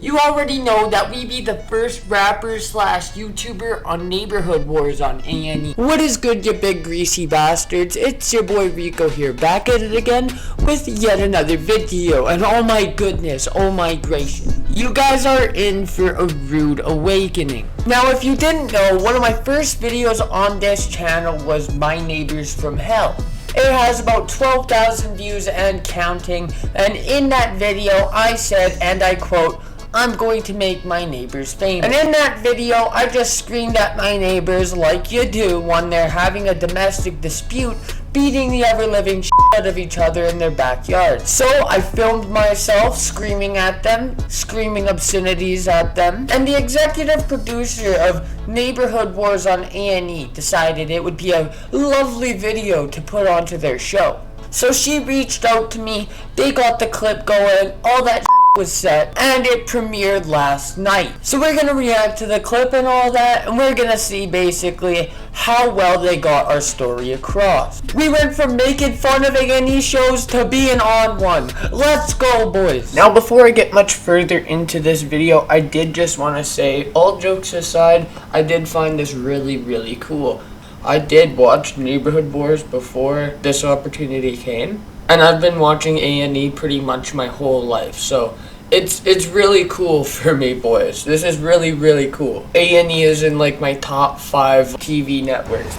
You already know that we be the first rapper slash YouTuber on Neighborhood Wars on A&E. What is good, you big greasy bastards? It's your boy Rico here, back at it again with yet another video. And oh my goodness, oh my gracious, you guys are in for a rude awakening. Now, if you didn't know, one of my first videos on this channel was My Neighbors from Hell. It has about 12,000 views and counting, and in that video I said, and I quote, "I'm going to make my neighbors famous." And in that video, I just screamed at my neighbors like you do when they're having a domestic dispute, beating the ever-living shit out of each other in their backyard. So I filmed myself screaming at them, screaming obscenities at them, and the executive producer of Neighborhood Wars on A&E decided it would be a lovely video to put onto their show. So she reached out to me, they got the clip going, all that was set, and it premiered last night. So we're gonna react to the clip and all that, and we're gonna see basically how well they got our story across. We went from making fun of A&E shows to being on one. Let's go, boys. Now, before I get much further into this video, I did just want to say, all jokes aside, I did find this really cool. I did watch Neighborhood Wars before this opportunity came, and I've been watching A&E pretty much my whole life, so it's really cool for me, boys. This is really cool. A&E is in like my top 5 TV networks.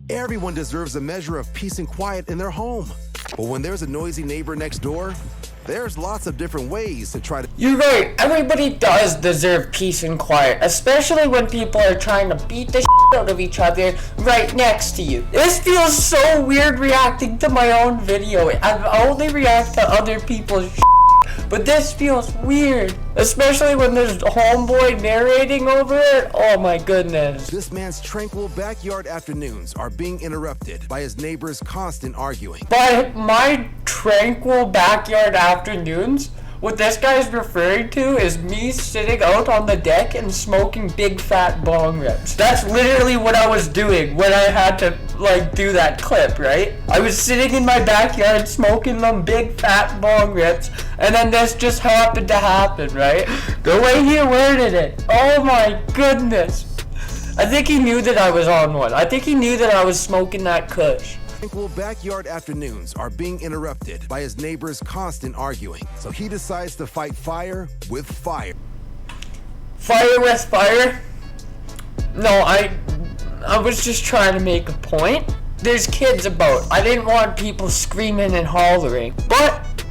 Everyone deserves a measure of peace and quiet in their home, but when there's a noisy neighbor next door, there's lots of different ways to try to... You're right, everybody does deserve peace and quiet, especially when people are trying to beat the shit out of each other right next to you. This feels so weird reacting to my own video. I only react to other people's shit, but this feels weird, especially when there's homeboy narrating over it. Oh my goodness. This man's tranquil backyard afternoons are being interrupted by his neighbors' constant arguing. By my tranquil backyard afternoons, what this guy's referring to is me sitting out on the deck and smoking big fat bong rips. That's literally what I was doing when I had to do that clip, right? I was sitting in my backyard smoking them big fat bong rips, and then this just happened to happen, right? The way he worded it, oh my goodness. I think he knew that I was on one. I think he knew that I was smoking that kush. Tranquil backyard afternoons are being interrupted by his neighbors' constant arguing, so he decides to fight fire with fire. Fire with fire? No, I was just trying to make a point. There's kids about. I didn't want people screaming and hollering, but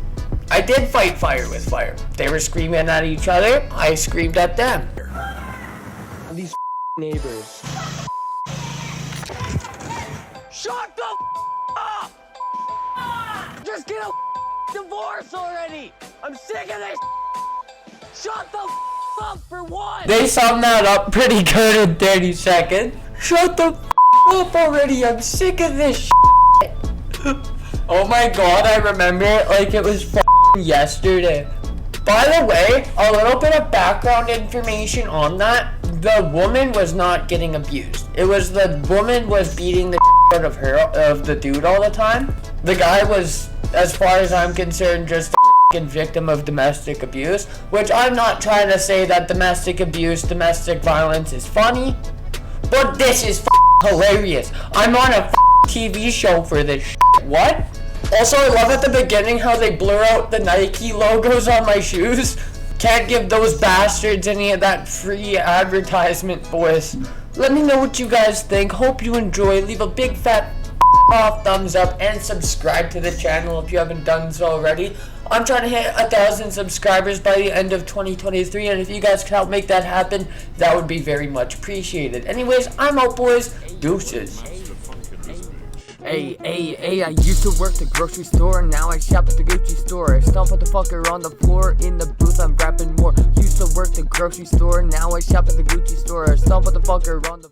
I did fight fire with fire. They were screaming at each other, I screamed at them. These neighbors. Shut the up! Just get a divorce already! I'm sick of this. Shut the up for one! They summed that up pretty good in 30 seconds. Shut the up already, I'm sick of this Oh my god, I remember it like it was yesterday. By the way, a little bit of background information on that. The woman was not getting abused. It was the woman was beating the out of the dude all the time. The guy was, as far as I'm concerned, just a victim of domestic abuse, which I'm not trying to say that domestic abuse, domestic violence is funny, but this is hilarious. I'm on a TV show for this shit. What? Also, I love at the beginning how they blur out the Nike logos on my shoes. Can't give those bastards any of that free advertisement, boys. Let me know what you guys think. Hope you enjoy. Leave a big fat off thumbs up and subscribe to the channel if you haven't done so already. I'm trying to hit 1,000 subscribers by the end of 2023, and if you guys can help make that happen, that would be very much appreciated. Anyways, I'm out, boys. Deuces. Hey, I used to work the grocery store, now I shop at the Gucci store. I stomp at the fucker on the floor, in the booth I'm rapping more. Used to work the grocery store, now I shop at the Gucci store. I stomp at the fucker on the